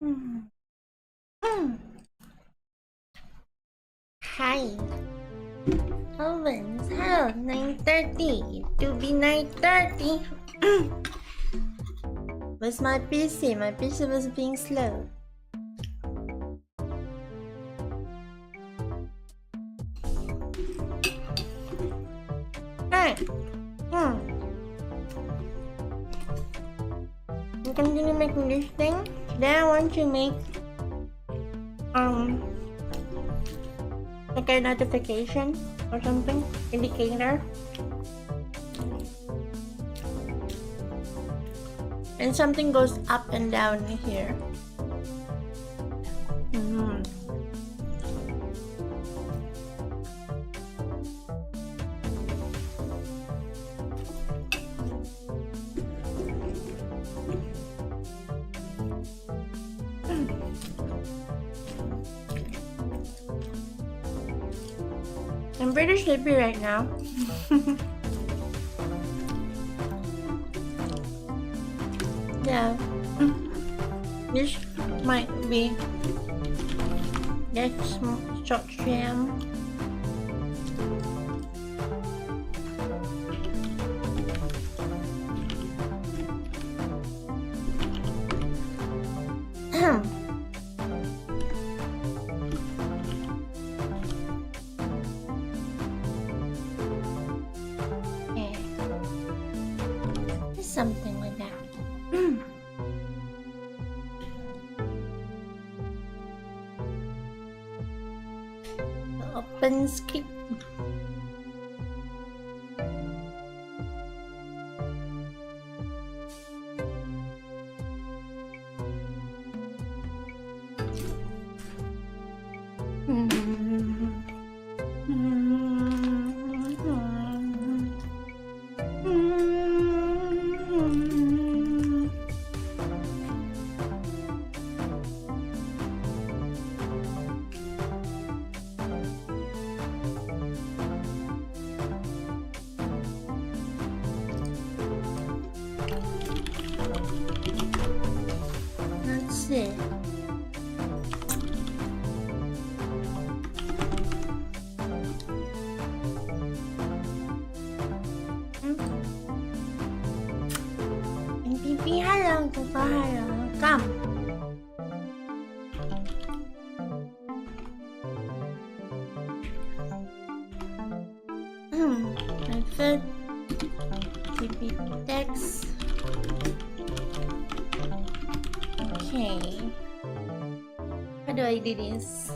Hi. Owens, hello, 9:30. To be 9:30. Where's my PC? My PC was being slow. Hey. I'm continue making this thing. Then I want to make like a notification or something, indicator. And something goes up and down here. I'm pretty sleepy right now. Yeah, this might be next short stream. Something like that. Open skip. Let's see. NPP, hello, hello, come. Method, TP text. Okay. How do I do this?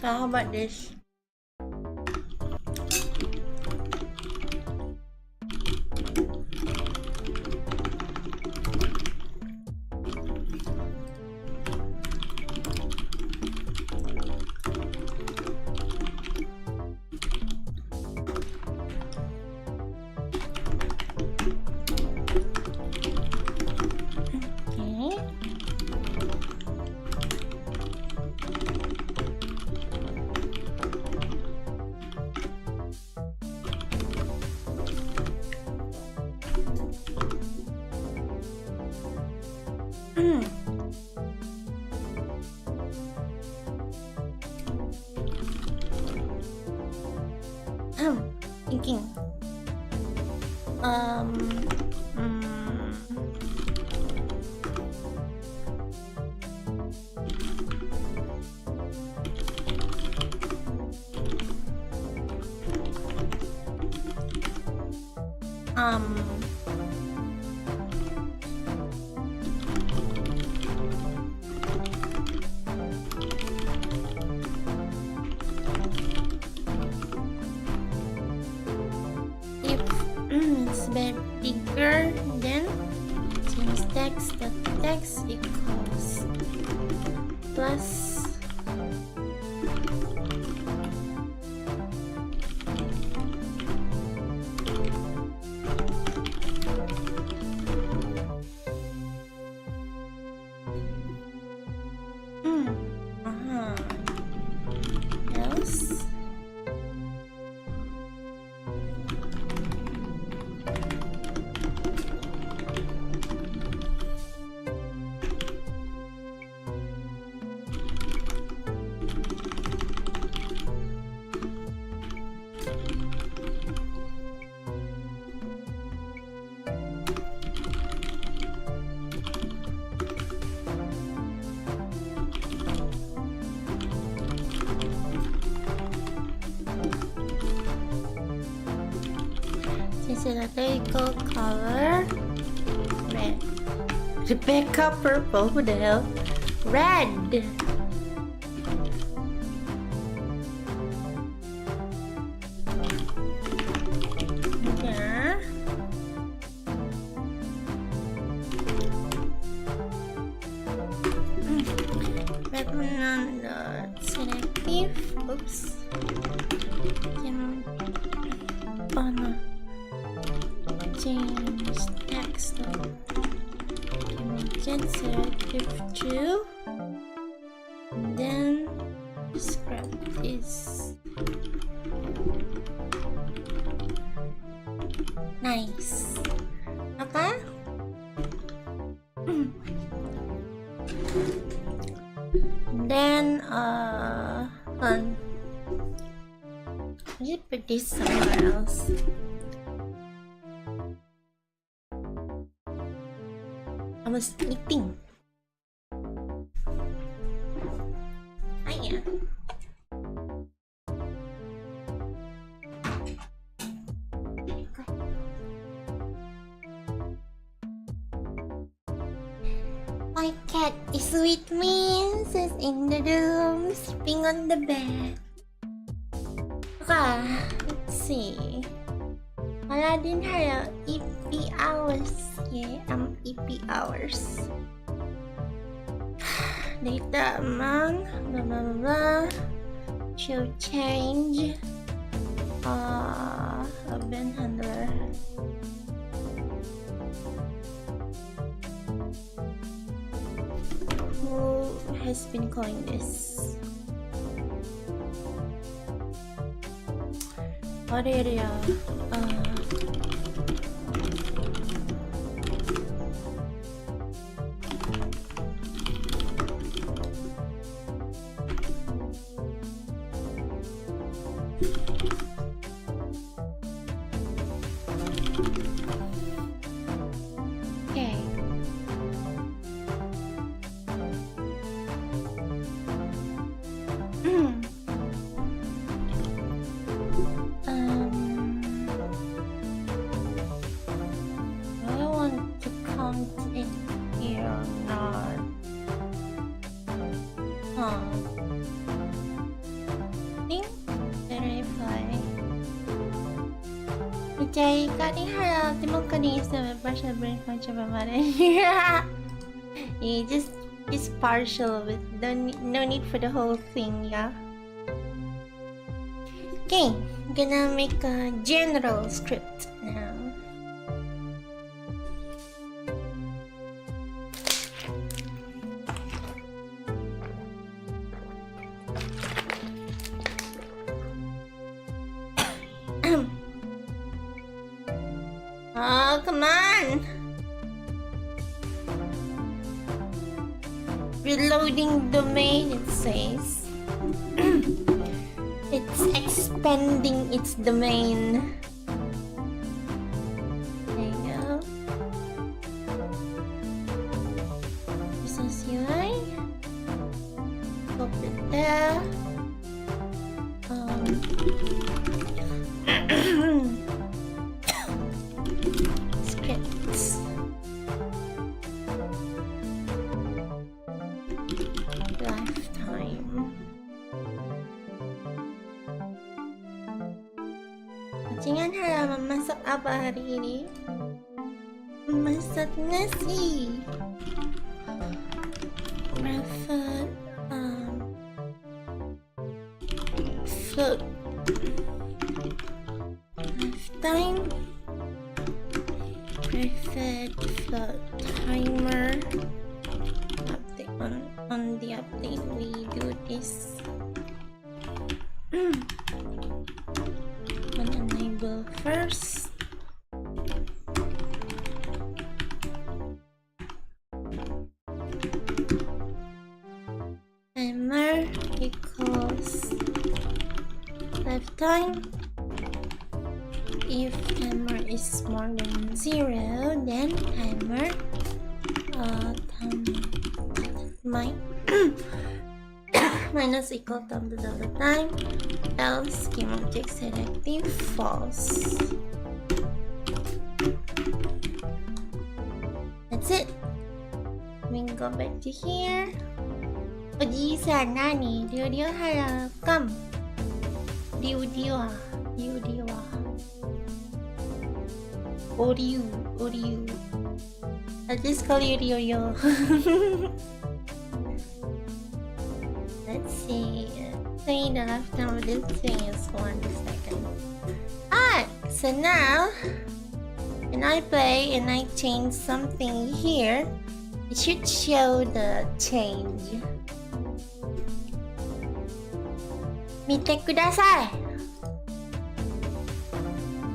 How about this? Thinking. If it's bigger, then change text. The text equals plus Rebecca color red. Rebecca purple. Who the hell? Red. Yeah. Back on the selective. Oops. Change text. Change selective to. Then script is nice. Okay. Then I should put this somewhere else. I was eating. Hiya. My cat is with me. She's in the room, sleeping on the bed. Okay, let's see. Aladdin had EP hours. Yeah, EP hours. Data amount, blah blah blah blah. Show change. Event handler. Who has been calling this? What area? Okay. I want to count it here or not? Think the reply. Jay, cutting her out. Democracy is a partial brain function of You just partial with no need for the whole thing, yeah. Okay, I'm gonna make a general script now. Oh, come on! Reloading domain, it says. It's expanding its domain. There you go. This is UI. Copy there. Scripts. Lifetime. Jangan harap memasak apa hari ini? Masak nasi. Preferred float. Lifetime. Preferred float timer. Update on the update we do this. Enable first. Timer equals lifetime. If timer is more than 0, then timer minus equal time to the time, else game object selective false. go back to here. おじいさん何？リュウリュウハラカム。リュウリュウは。リュウリュウは。おりゅう。おりゅう。I'll just call you Ryo. Let's see. Say the lifetime of this thing is 1 second. Alright, so now when I play and I change something here, it should show the change. 見てください。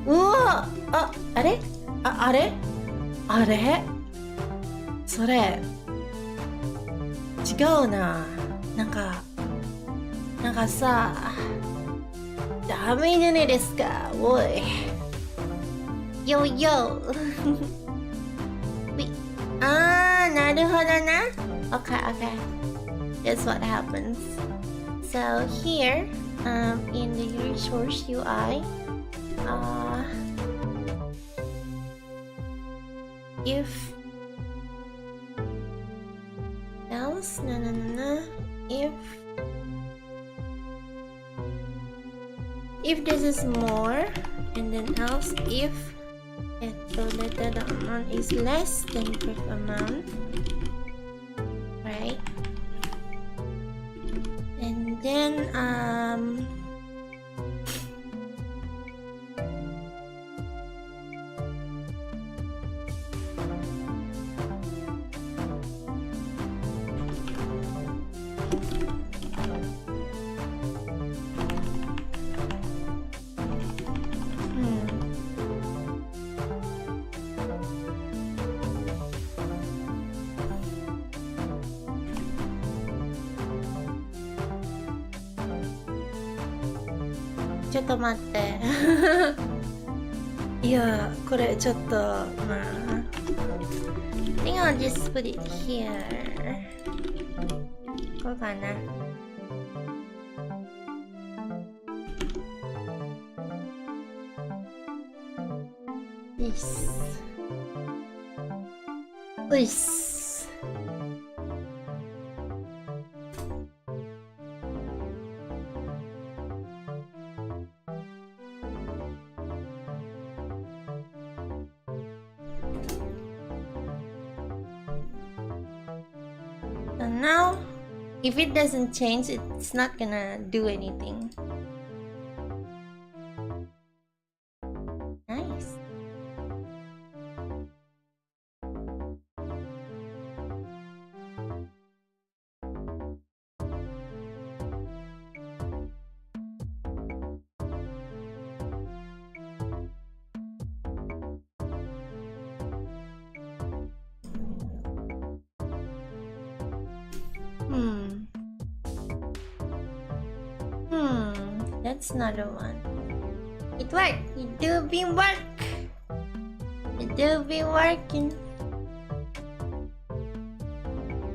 うわあ、あれ？あれ？あれ？それ違うな。なんかさ、ダメじゃないですか。おい。よよ。あー、なるほどな。Okay, okay. That's what happens. So here, in the resource UI, if else, no. If this is more, and then else if so that the amount is less than the amount, right? And thenちょっと待っていやこれちょっとまあ I think I'll just put it here こうかなういっすういっすNow, if it doesn't change, it's not gonna do anything. Nice. That's another one. It worked. It do be work. It do be working.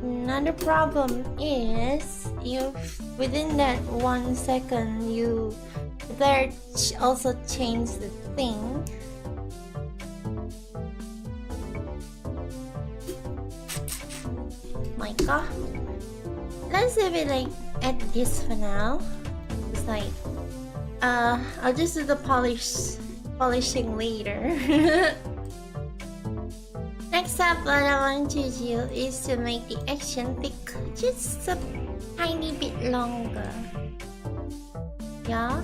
Another problem is if within that 1 second you there also change the thing. My God. Let's leave it like at this for now. It's like I'll just do the polishing later. Next up, what I want to do is to make the action take just a tiny bit longer. Yeah,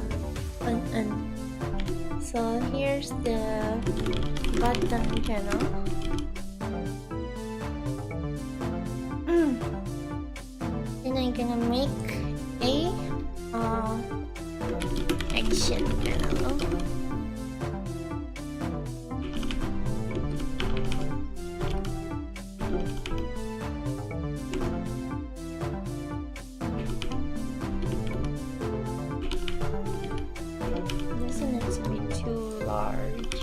so here's the button channel. Then I'm gonna make a action channel. Doesn't need to be too large.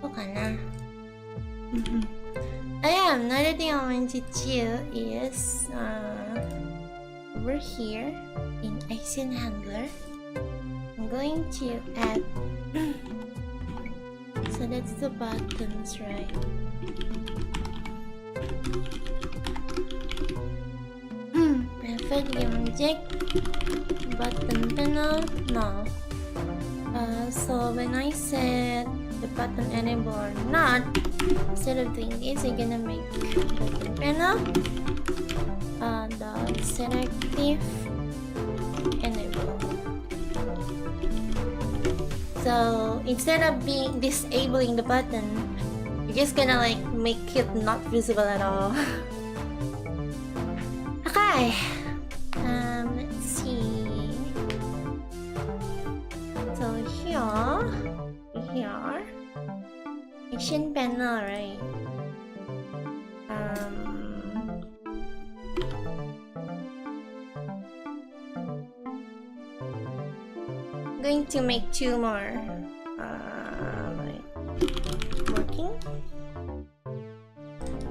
Okay. Another thing I want to do is over here in action handler I'm going to add So that's the buttons, right? Perfect game object. Button panel? No. So when I set the button enable or not, instead of doing this, I'm gonna make button panel dot set active enable. So instead of disabling the button, you're just gonna like make it not visible at all. Okay. Let's see. So here, action panel, right? I'm going to make 2 more. Like working.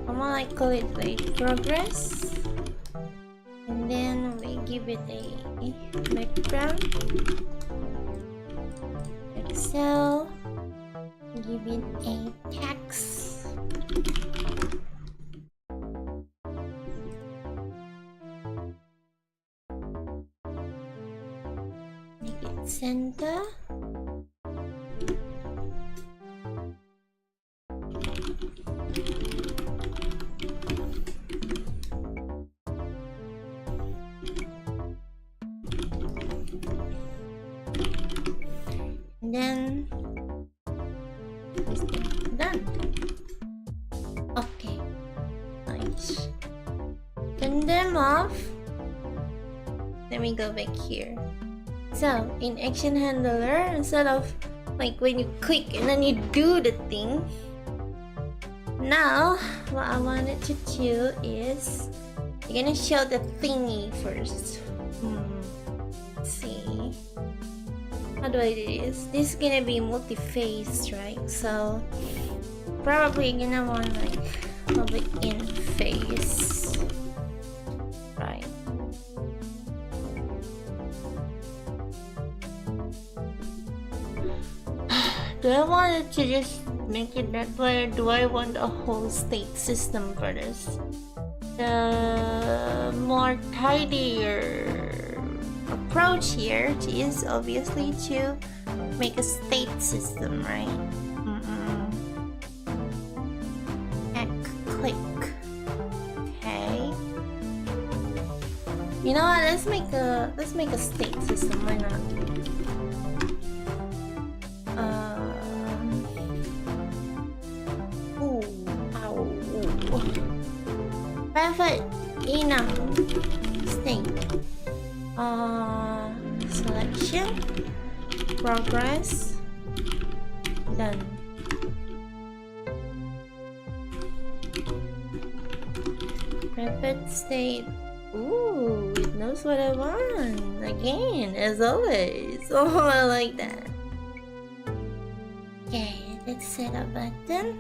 I'm gonna like call it like progress, and then we give it a background. Excel. Give it a text. Make it center. And then done. Okay, nice. Turn them off. Let me go back here. So in action handler, instead of like when you click and then you do the thing, now what I wanted to do is you're gonna show the thingy first. Let's see. How do I do this? This is gonna be multi-phase, right? So probably gonna want like public in phase, right? Do I want it to just make it that way, or do I want a whole state system for this? The more tidier approach here is obviously to make a state system, right? Click. Okay. You know what? Let's make a state system. Why not? Private enum state. Selection, progress, done. Private state. Ooh, it knows what I want. Again, as always. Oh, I like that. Okay, let's set a button.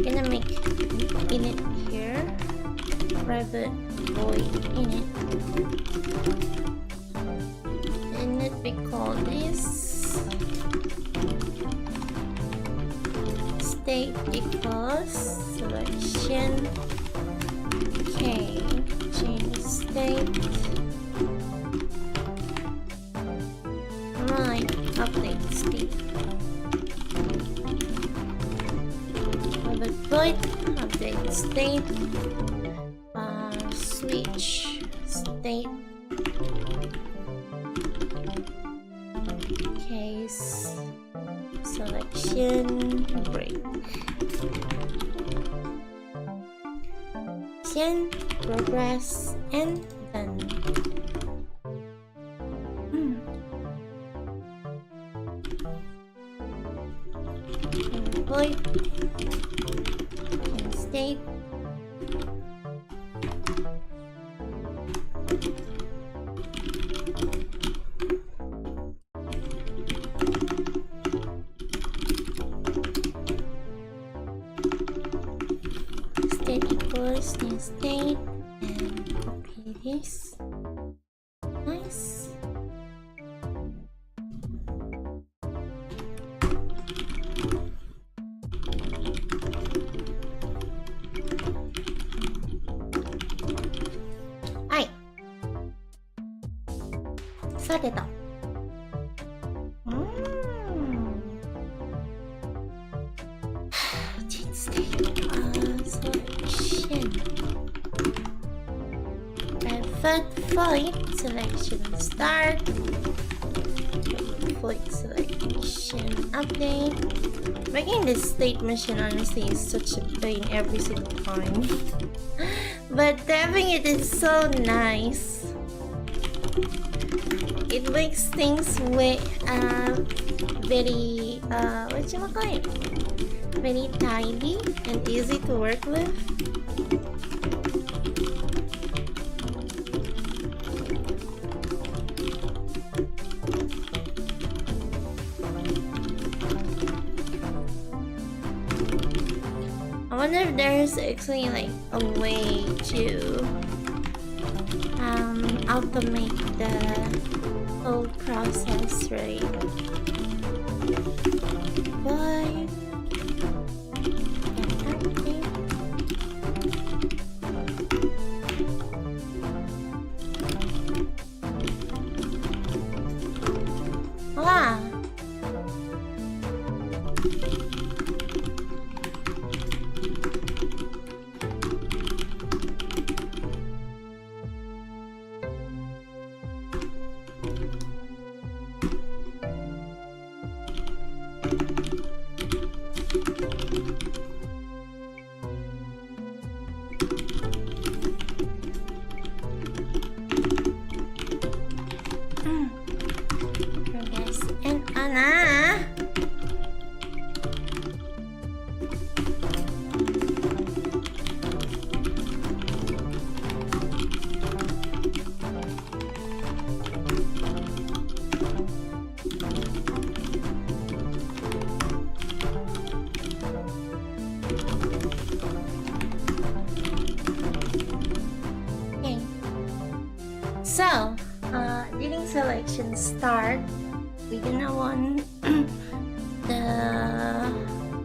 Gonna make init here, private void init, and let me call this state equals selection. Okay, change state. I'm gonna like update state. Void update state, switch state, case selection break, progress, and done. Void state, state equals new state, and copy this. nice. Hi. さてと。Flight selection start. Flight selection update. Making this state mission honestly is such a pain every single time. But having it is so nice. It makes things way very very tidy and easy to work with. I wonder if there's actually like a way to automate the whole process, right? But wow. So, reading selection start. We're gonna want the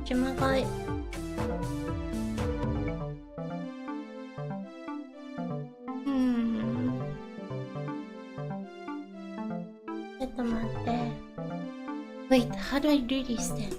Chamomile. Wait, how do I do this then?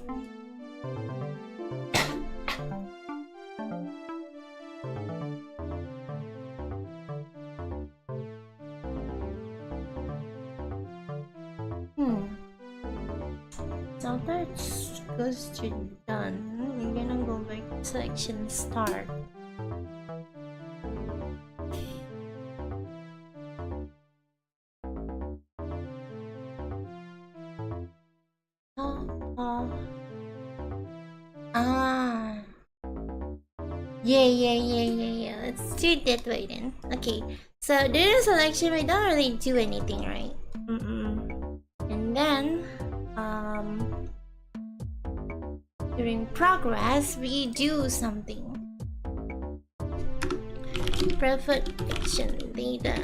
So that's goes to done. We're gonna go back to selection start. Yeah. Let's do it that way then. Okay, so during selection we don't really do anything, right? And then during progress we do something. Preferred action data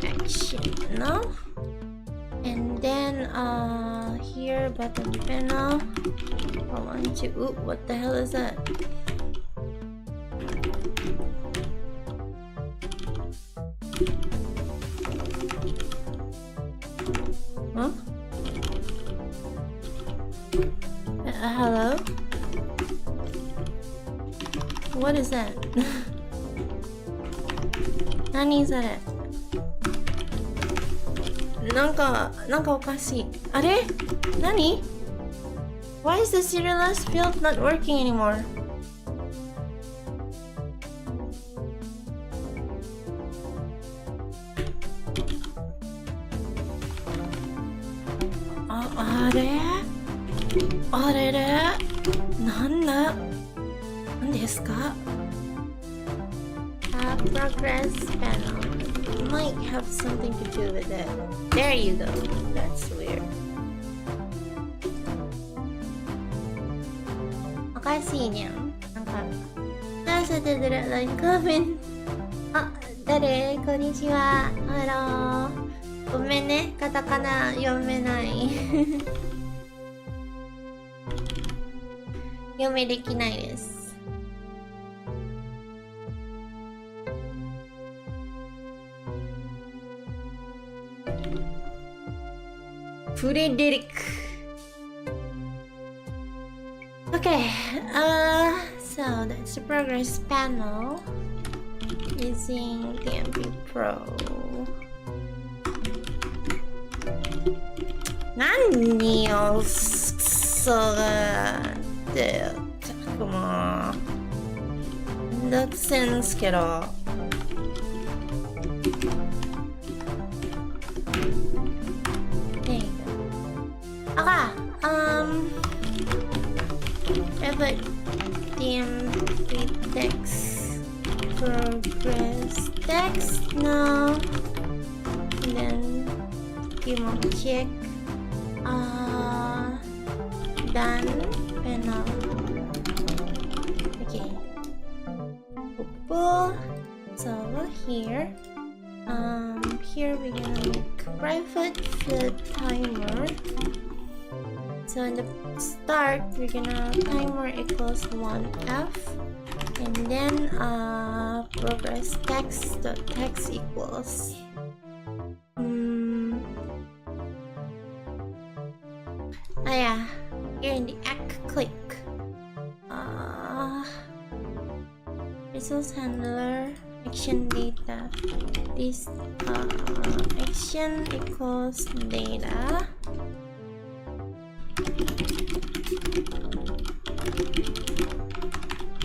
action, no? And then here button panel. I want to. Ooh, what the hell is that? Huh? Hello? What is that? Nani is that? なんかおかしい。あれ？何？ Why is the serialized field not working anymore? Progress panel might have something to do with it. There you go. That's weird. おかしいねん。なんか、出せてるライン画面。あ、誰？こんにちは。ハロー。ごめんね、カタカナ読めない。読めできないです。フレデリック。Okay, so that's the progress panel using the MP Pro. 何をそうってもうめんどくせえんすけど。Okay, put DMP text progress text now, and then give a check done panel. Okay, so here here we're gonna make private field timer. So in the start, we're gonna timer equals 1F, and then progress text dot text equals yeah, here in the act click resource handler action data. This action equals data.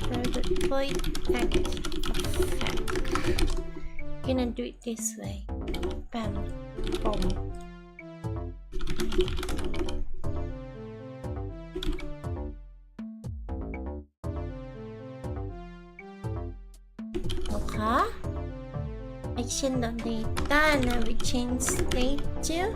Private void act effect. Gonna do it this way. Bam, boom. Okay. Action.data. Now we change state to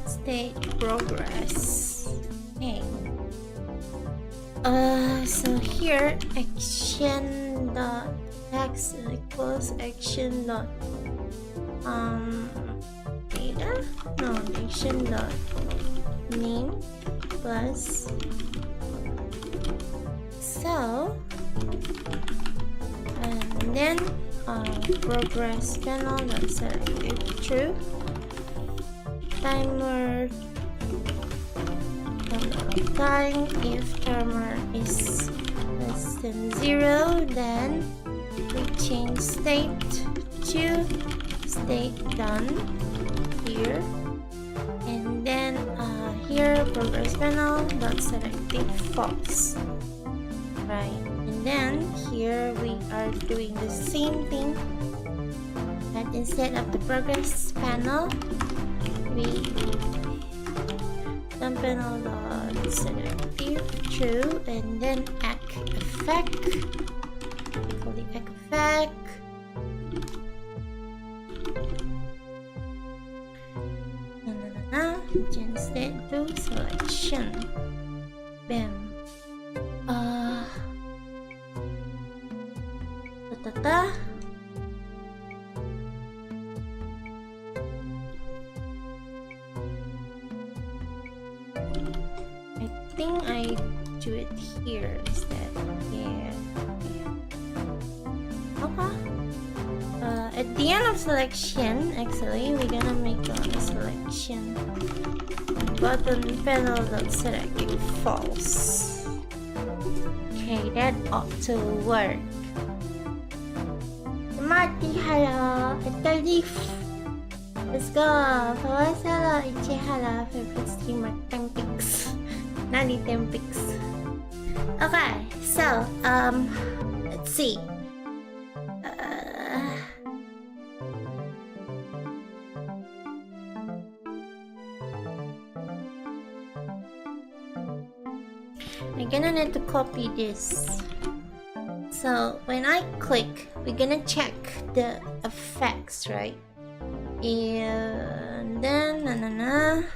state progress. Okay. So here action dot text equals action dot data. No, action dot name plus. So and then progress panel dot select if true. Timer time if timer is less than 0, then we change state to state done here, and then here progress panel dot select if false, right? And then here we are doing the same thing, but instead of the progress panel, we dump panel dot select if true, and then act effect. Call the act effect. Change state to selection. Bam. I think I do it here instead. Yeah. Okay. At the end of selection, actually, we're gonna make a selection button panel dot select if false. Okay, that ought to work. Marty, hello, Ethel leaf. Let's go. Fawaz, hello, Ichi, hello, favorite streamer, Tempix. Nani Tempix. Okay, so let's see. I'm gonna need to copy this. So when I click, we're gonna check the effects, right? And then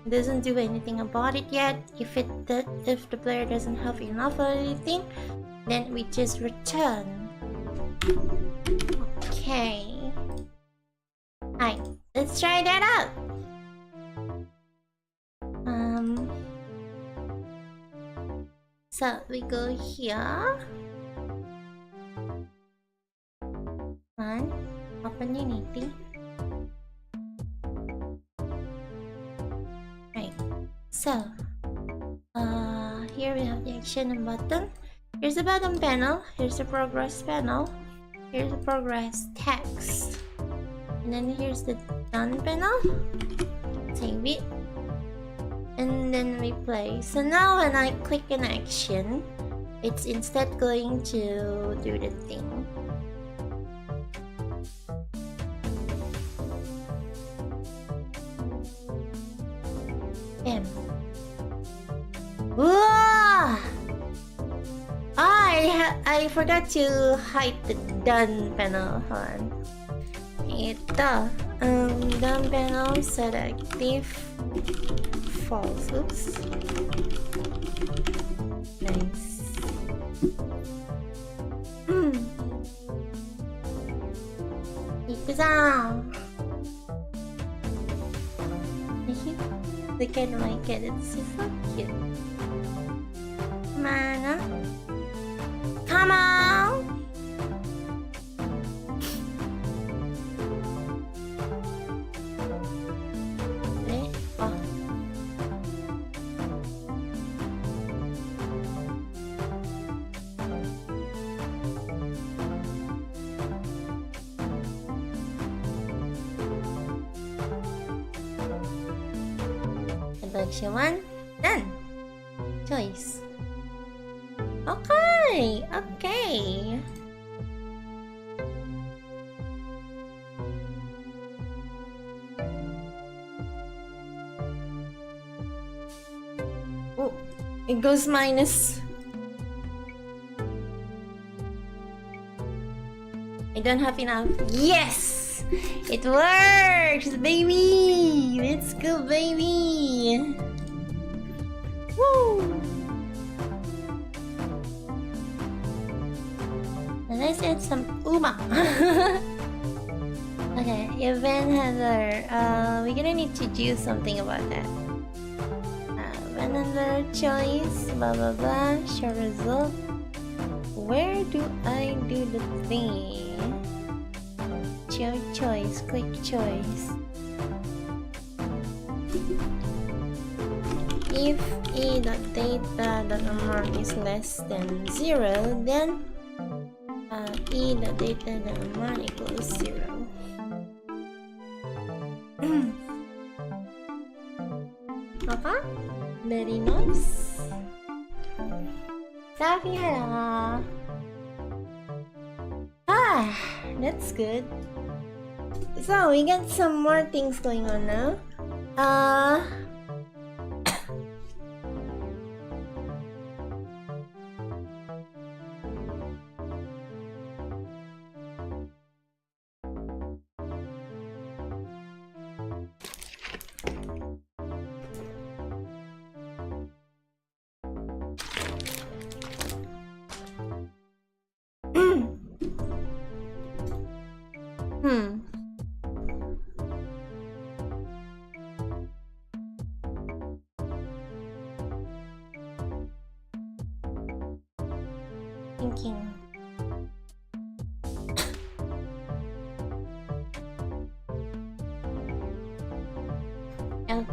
doesn't do anything about it yet. If the player doesn't have enough or anything, then we just return. Okay. Alright, let's try that out. So we go here. One, open Unity. Right. So here we have the action button. Here's the bottom panel. Here's the progress panel. Here's the progress text. And then here's the done panel. Save it. And then we play. So now when I click an action, it's instead going to do the thing. Bam. Whoa! I forgot to hide the done panel. Hold on. Ito. Done panel set active. False. Oops. Nice. Look at my cat, it's so cute. Mana? Come on! Selection 1, done. Choice. Okay, okay. Oh, it goes minus. I don't have enough. Yes! It works, baby! Let's go, baby! Woo! And let's add some Uma. Okay, event handler. We're gonna need to do something about that. Event handler choice, blah blah blah, show result. Where do I do the thing? Show choice, click choice. If e.data.amount is less than 0, then e.data.amount equals 0. Okay, very nice. Savia. That's good. So we got some more things going on now. Thinking.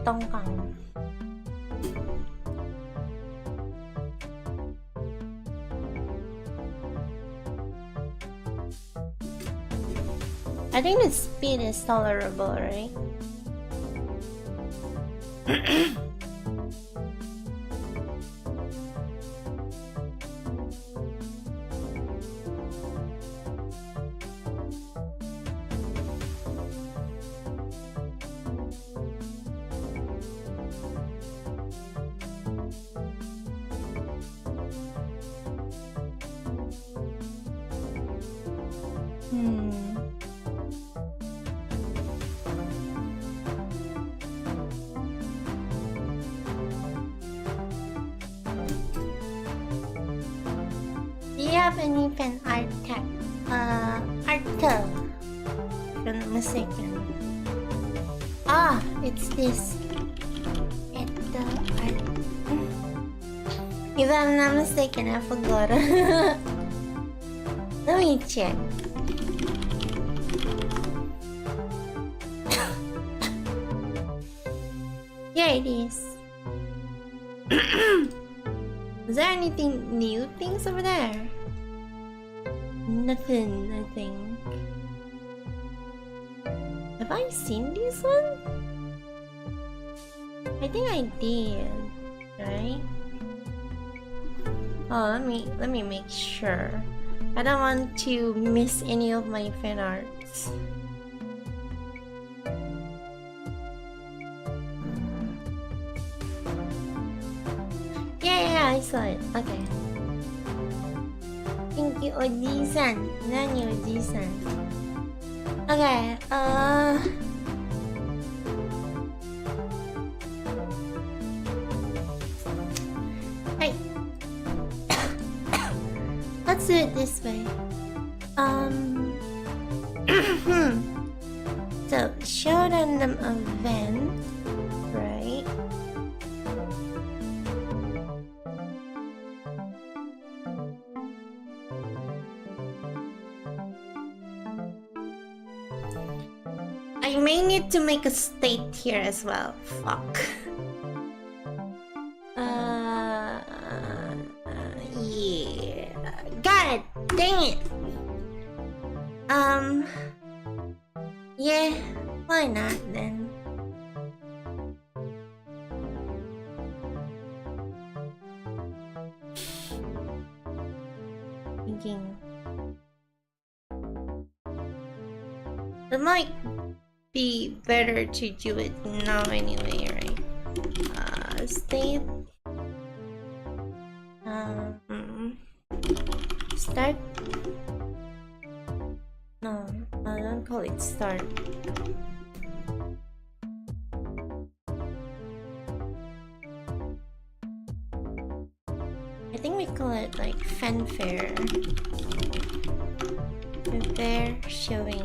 Tongkang. I think the speed is tolerable, right? have any fan art tag? Ethel. If I'm not mistaken. Ah, it's this. Ethel art. If I'm not mistaken, I forgot. Let me check. Here it is. Is there anything new things over there? Nothing, I think. Have I seen this one? I think I did, right? Oh, let me make sure. I don't want to miss any of my fan arts. Yeah, I saw it. Okay. Thank you, Oji-san. Nani, Oji-san? Okay, Hey. Let's do it this way. So, show random event, right? I may need to make a state here as well. Fuck. Yeah. God dang it. Yeah, why not then? Thinking. It might be better to do it now anyway, right? State. Start. No, I don't call it start. I think we call it like fanfare. Fanfare showing.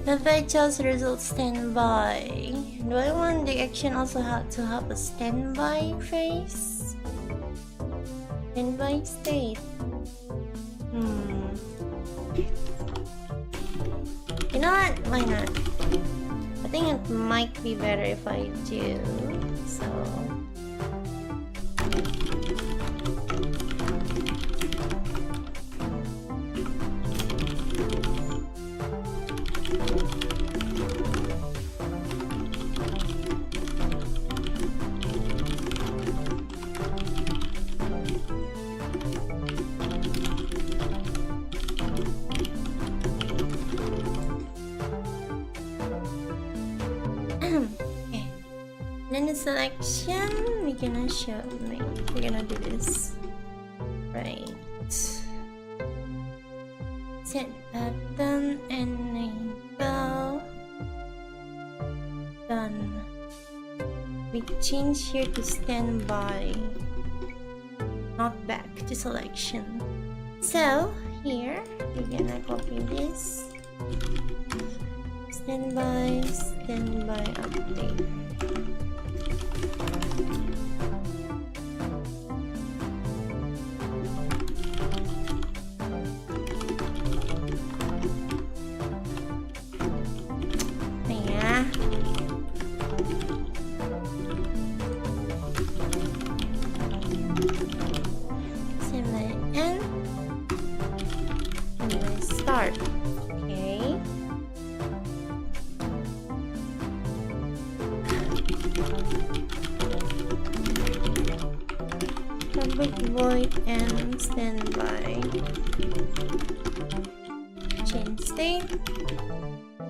The VTuber's results standby. Do I want the action also to have a standby phase? Standby state. You know what? Why not? I think it might be better if I do. So. Then the selection, we're gonna do this. Right. Set button enable. Done. We change here to standby. Not back to selection. So here we're gonna copy this. Standby update. Start. Okay. Public void and standby.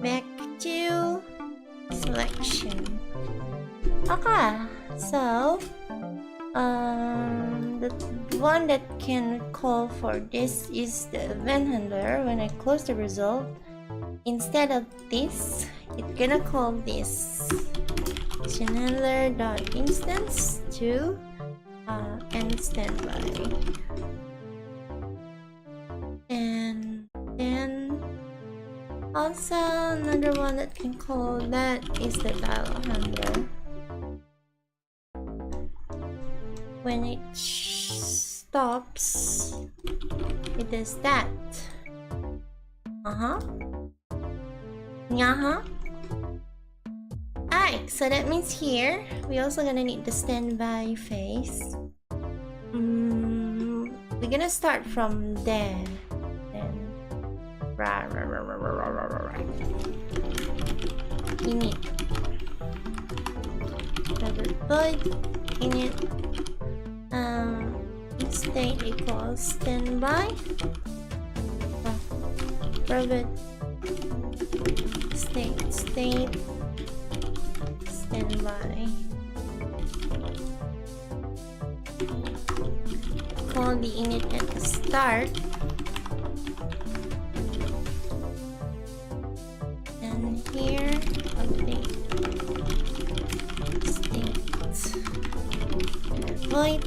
back to selection. Okay, so the one that can call for this is the event handler. When I close the result, instead of this, it's gonna call this handler.instance to end standby. And then also another one that can call that is the dial handler. When it stops, it does that. Alright, so that means here we also gonna need the standby phase. We're gonna start from there. Then right. Init. Double void init. State equals standby. Private state standby. Call the init at the start. And here update state void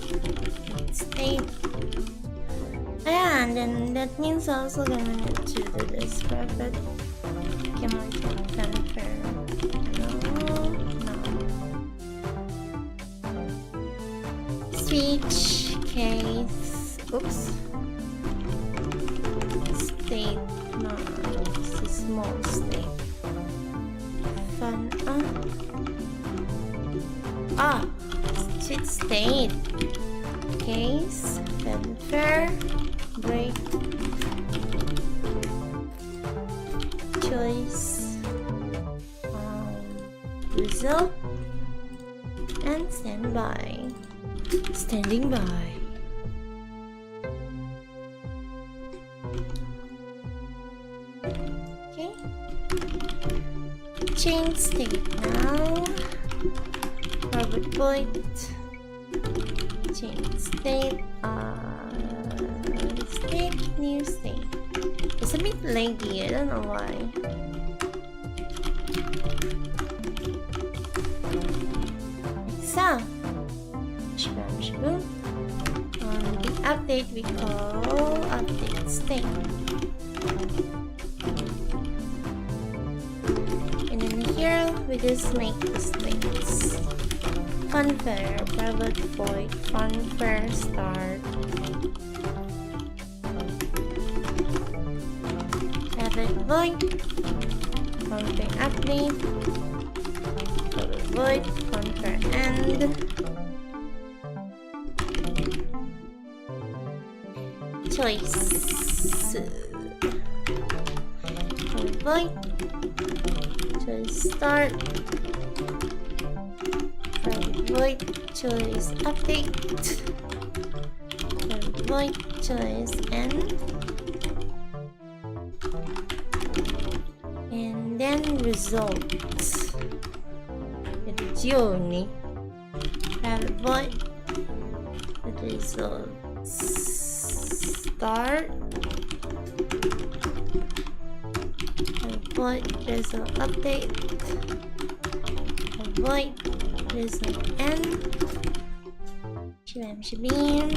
state. And then that means also gonna need to do this private fanfare. No. Switch case. Oops. State. No, it's a small state. Switch state. Case. Fanfare. Break. Choice. Result. And standby. Standing by. Okay. Change state now. Private void. Change state. State, new state. It's a bit laggy, I don't know why. So, shaboom. On the update we call update state. And then here we just make the states. Fanfare, private void, fanfare start. Private void, fanfare update. Private void, fanfare end. Choice. Void. Choice start. Void. Choice update. Void. Choice end. And then results. Regioni. Void. Results. Start. Void result update. Void result end. Shabam.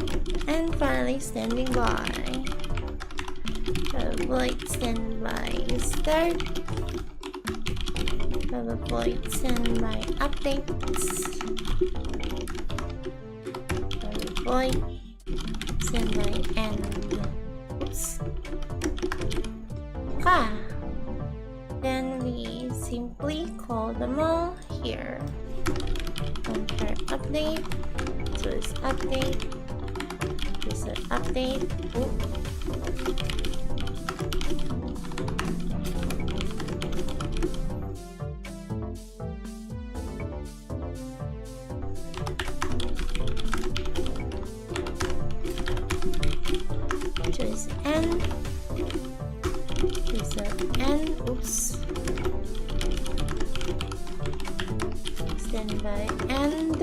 And finally standing by. Void standby start. Void standby updates. Void standby end. Oops. Then we simply call them all here. Compare update, choice update, result update. Choice end. is a N. Oops. Standby end.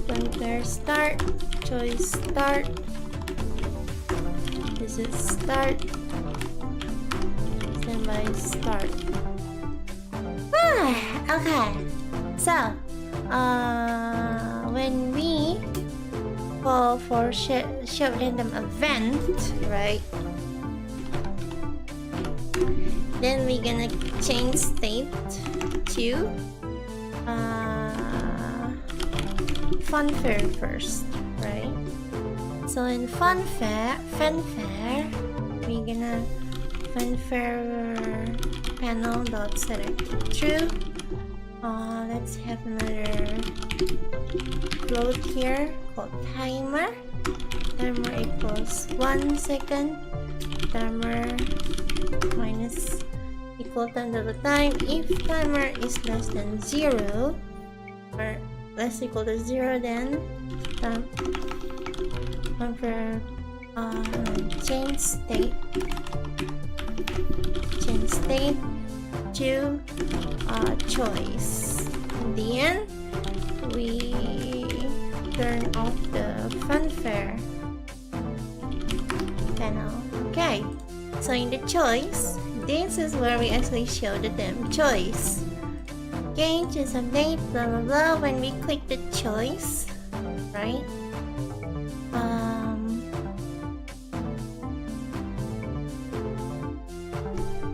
Funfair start. Choice start. This is start. Standby start. Okay. So, when we call for show random event, right? Then we're gonna change state to Funfair first, right? So in fanfare, we're gonna fanfare panel dot select true. Let's have another float here called timer. Timer equals 1 second. Timer minus equal time to the time. If timer is less than 0 or less equal to 0, then change state to choice. In the end, we turn off the fanfare panel. Okay, so in the choice, this is where we actually show the damn choice. Okay, choose update, blah blah blah. When we click the choice, right?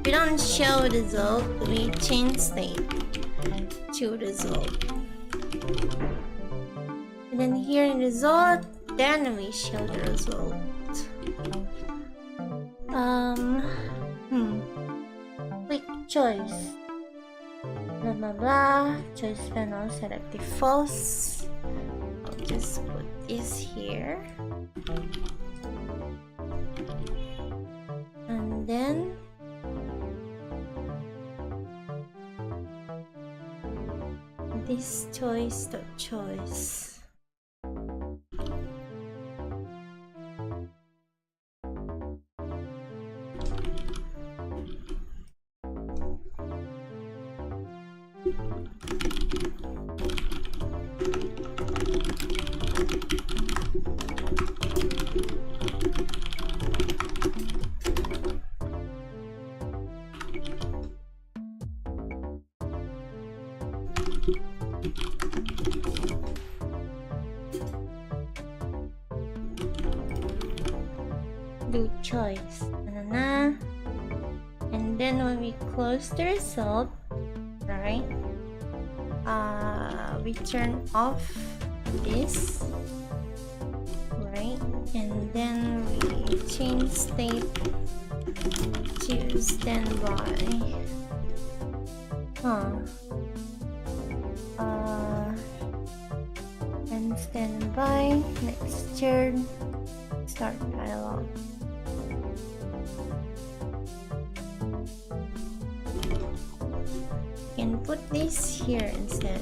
We don't show the result, we change state to result. And then here in result, then we show the result. Click choice. Blah blah blah. Choice panel selected false. I'll just put this here. And then this choice dot choice. Do choice, and then when we close the result, right, we turn off this, right, and then we change state to standby. And standby, next turn, start dialog. Can put this here instead.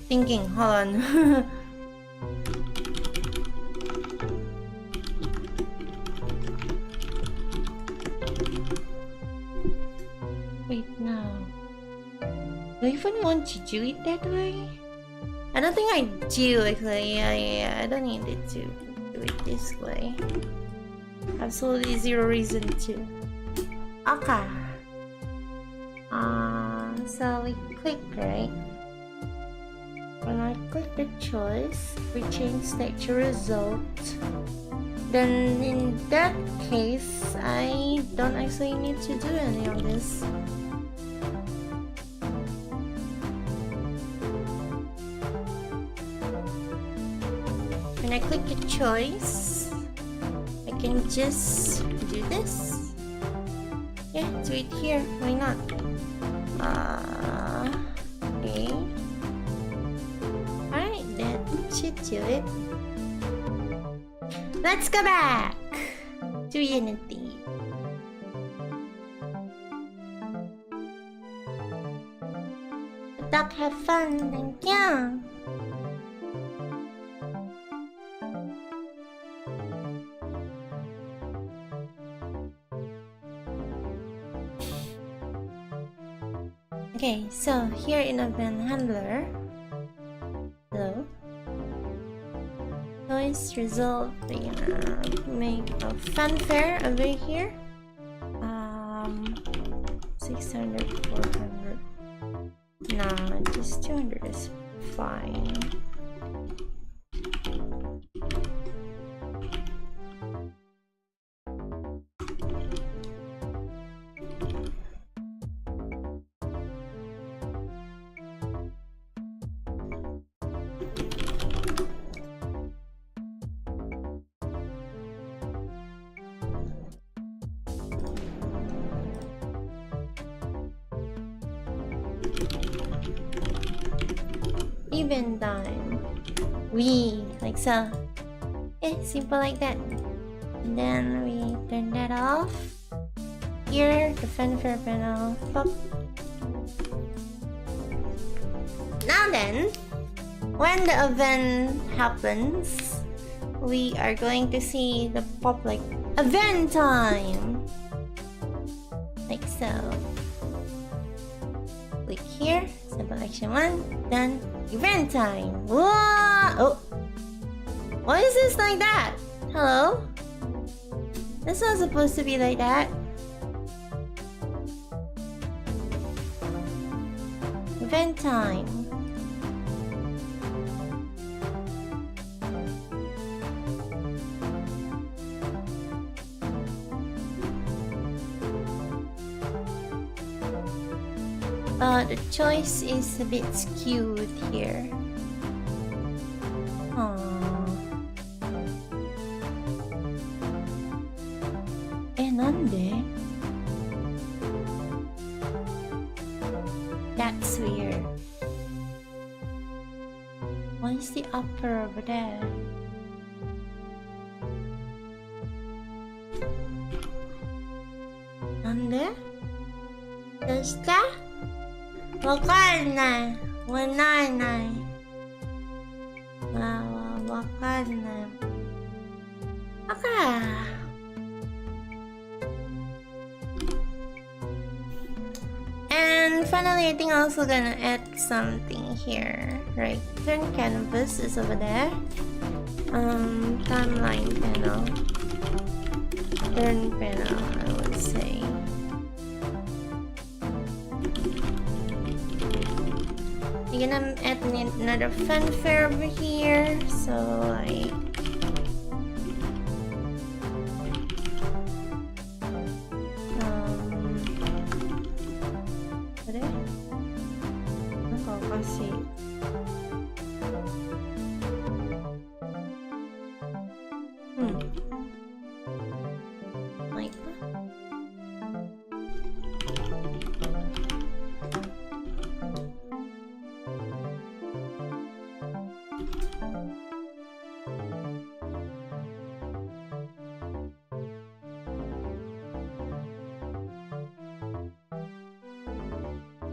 Thinking, hold on. Wait, no. Do I even want to do it that way? I don't think I do actually. I don't need it to do it this way. Absolutely zero reason to. Okay. So we click, right? When I click the choice, we change state to result. Then in that case, I don't actually need to do any of this. when I click the choice, I can just do this. Yeah, do it here. Why not? Okay. Alright, that should do it. Let's go back to Unity. Duck, have fun. Thank you. Okay, so here in event handler, hello. Choice result, we're gonna make a fanfare over here. 600, 400. Nah, just 200 is fine. Even time. We like so. Okay, simple like that. And then we turn that off. Here, the fanfare panel. Pop. Now then, when the event happens, we are going to see the pop like event time. Like so. Click here, sample action 1, done. Event time. Whoa! Oh, why is this like that? Hello? This not supposed to be like that. Event time. The choice is a bit skewed here. Nande? That's weird. Why is the upper over there? Nande? Does that? わかんない。わないない。わかんない。And finally, I think I'm also gonna add something here. Right, turn canvas is over there. Timeline panel. Turn panel, I would say. We're gonna add another fanfare over here, so like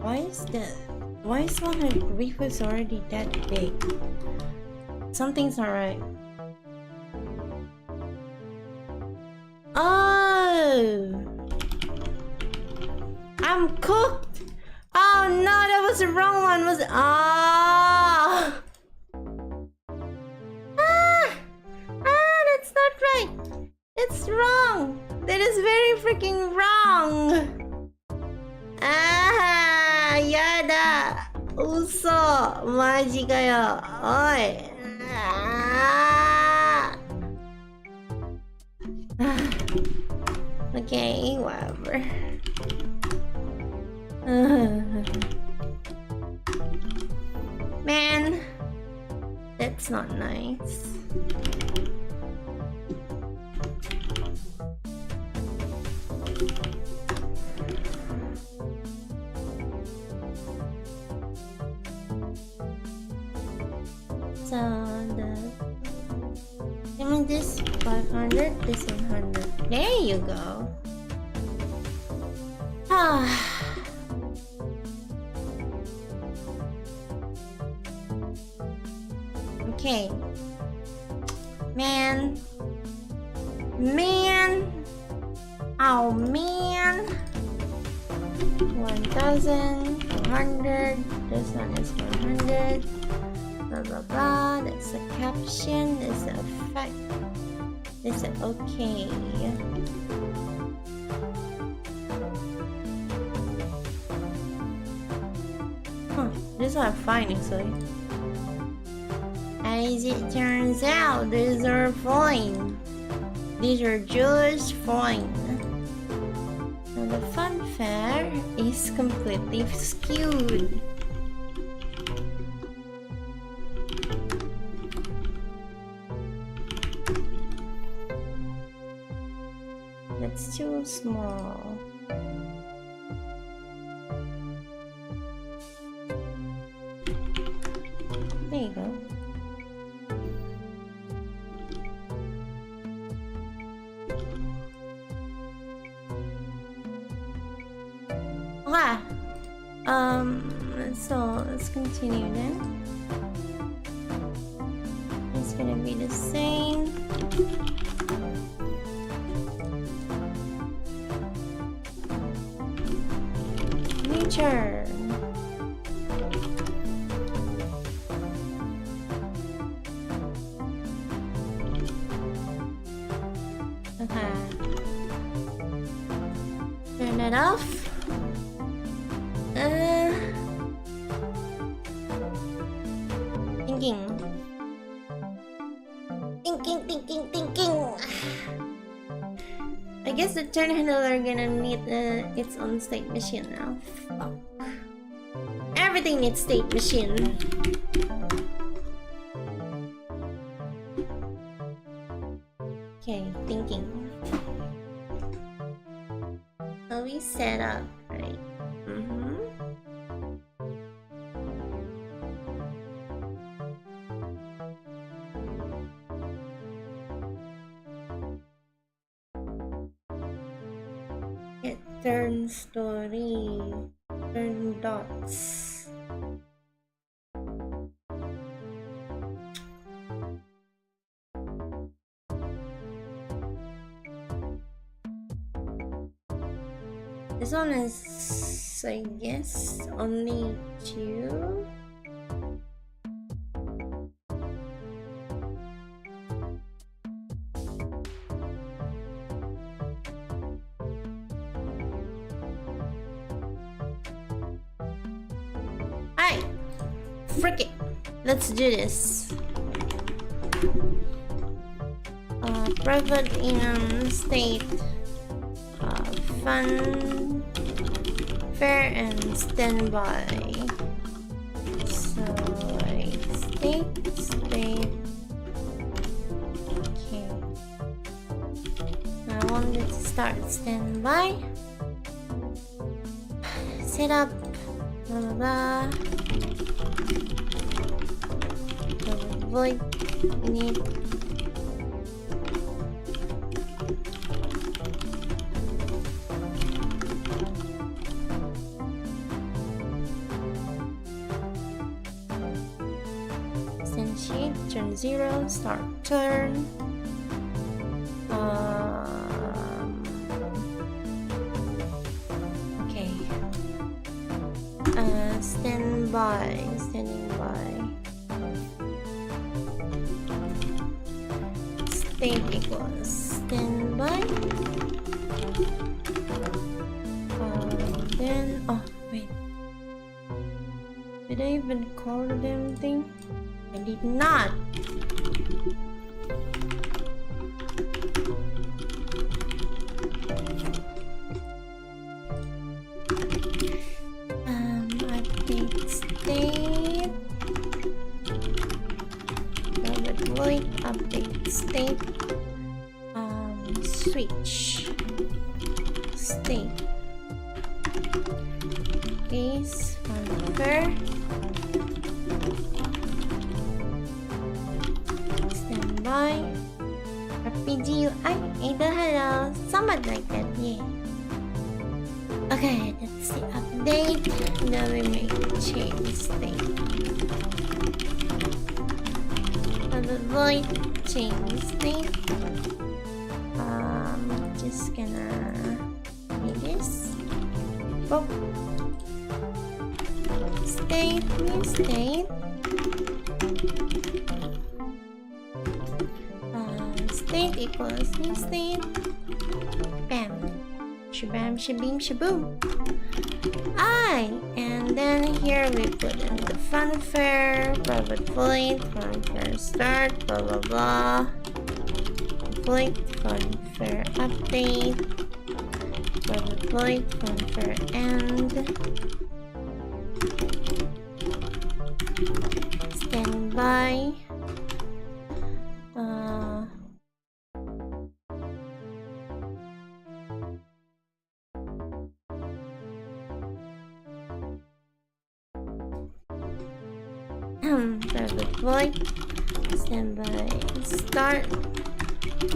like why is one of the reefers already that big? Something's not right. Oh, I'm cooked. Oh no, that was the wrong one. Was that's not right. It's wrong. That is very freaking wrong. Yada. Uso. Maji kayo. Oi. Okay, whatever. Man, that That's not nice. So this 500, this 100. There you go. Okay. Man. Oh man. 1,100. This one is 100. Blah blah blah. That's the caption. That's the effect. That's the okay. These are fine actually. As it turns out, these are fine. These are just fine. Now the fanfare is completely skewed. That's too small. There you go. So let's continue then. It's gonna be the same. Nature. Okay. Turn it off. Thinking. I guess the turn handle are gonna need its own state machine now. Fuck. Everything needs state machine. Okay, thinking. So we set up, right? Turn story, turn dots. This one is, I guess, only 2. Frick it. Let's do this. Private in state fun fair and standby. So like state. Okay. I want it to start standby. Set up. Blah blah blah. Void need send sheet, turn 0, start turn. Okay. Standing by. State equals standby. Then wait, did I even call the damn thing? I did not. Update state. update state. Switch state case funfair. Standby. RPG UI. Ethel, hello. Somewhat like that, yeah. Okay, that's the update. Now we make change state. Avoid change state. Just gonna do this. Oh. State, new state. State equals new state. Bam. Shabam, shabeam, shaboom. And then here we put in the funfair, private void, funfair start, blah blah blah. Void, funfair update, private void, funfair end. Standby. Private void, standby start,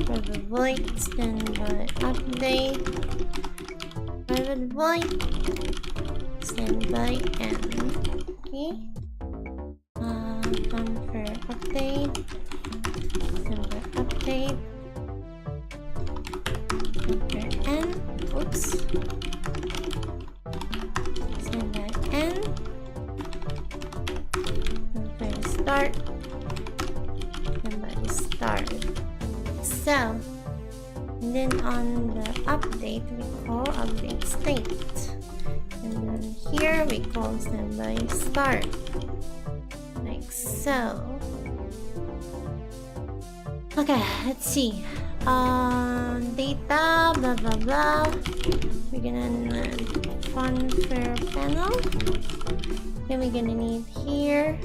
private void, standby update, private void, standby end. Okay. Funfair update, standby update, funfair end. Oops. Standby end. Start. Somebody start. So, and then on the update we call update state, and then here we call standby start, like so. Okay, let's see. Data, blah blah blah. We're gonna funfair panel. Then we're gonna need here.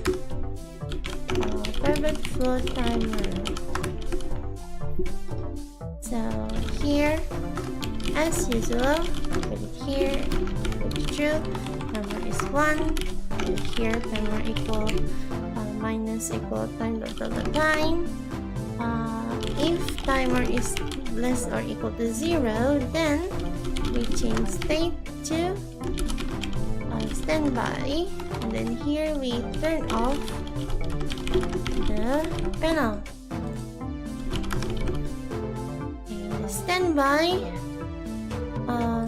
Private flow timer. So here, as usual, put it here, put it true, timer is 1, put it here, timer equal minus equal time dot dot time. If timer is less or equal to 0, then we change state to standby, and then here we turn off the panel. Okay, the standby.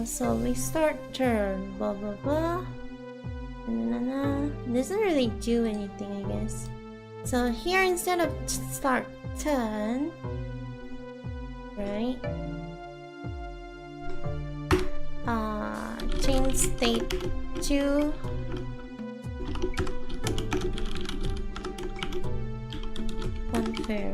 So we start turn, blah blah blah. Doesn't really do anything, I guess. So here, instead of start turn, right? Change state to funfair.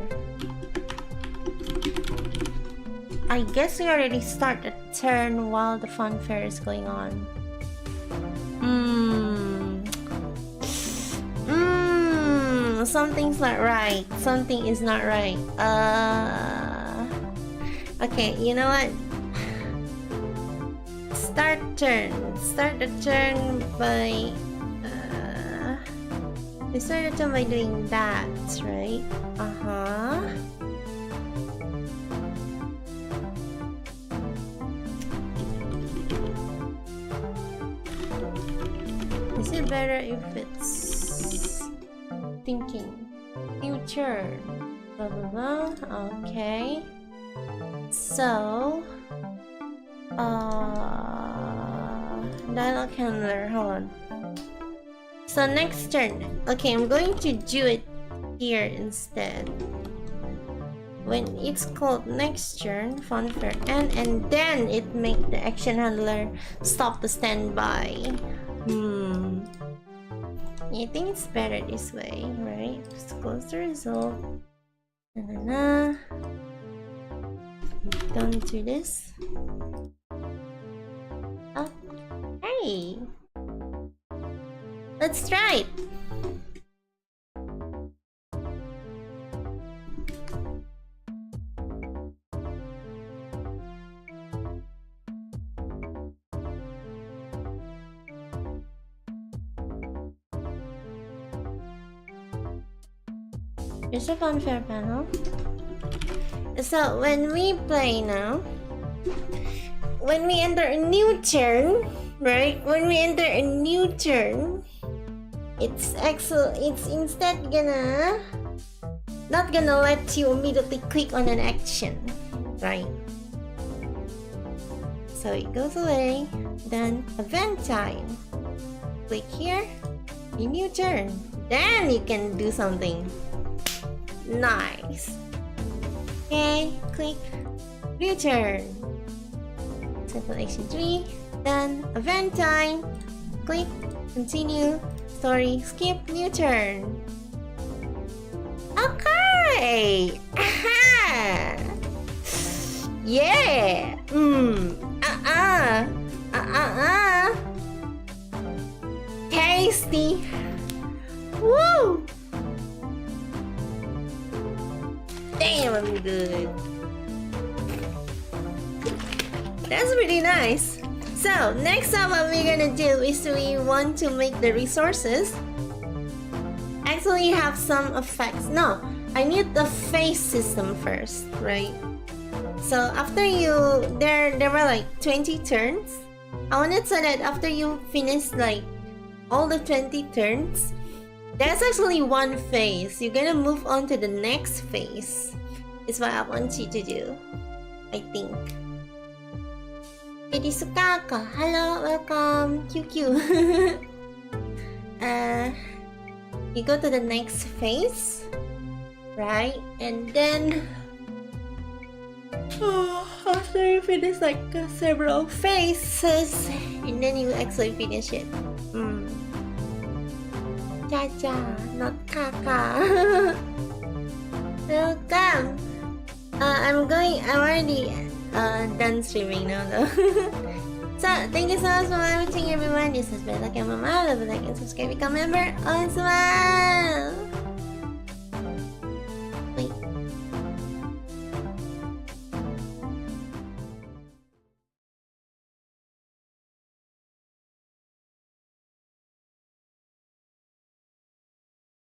I guess we already start the turn while the funfair is going on. Something's not right. Something is not right. Okay, you know what? Start turn. Start the turn by we start the turn by doing that, right? Is it better if it's thinking future? Blah blah blah. Okay. So dialog handler, hold on. So next turn. Okay, I'm going to do it here instead. When it's called next turn, funfair end, and then it make the action handler stop the standby. I think it's better this way, right? Just close the result. Don't do this. Oh, hey! Let's try it! There's a fanfare panel. So when we play now, when we enter a new turn, right? When we enter a new turn, it's instead not gonna let you immediately click on an action, right? So it goes away. Then event time. Click here, a new turn. Then you can do something. Nice. Okay, click new turn. Simple action 3. Then event time. Click continue. Story skip new turn. Okay. Aha. Yeah. Tasty. Woo. Damn, I'm good. That's pretty nice. So next up, what we're gonna do is we want to make the resources actually have some effects. No, I need the face system first, right? So after there were like 20 turns. I wanted so that after you finish like all the 20 turns, there's actually one phase. You're gonna move on to the next phase. Is what I want you to do, I think. Jadi suka ka? Hello, welcome, QQ. You go to the next phase, right? And then after you finish like several phases, and then you actually finish it. Cha-cha, not kaka. Welcome. I'm already done streaming now though. So thank you so much for watching everyone. This has been Chamomile. Like and subscribe, become a member. On smile.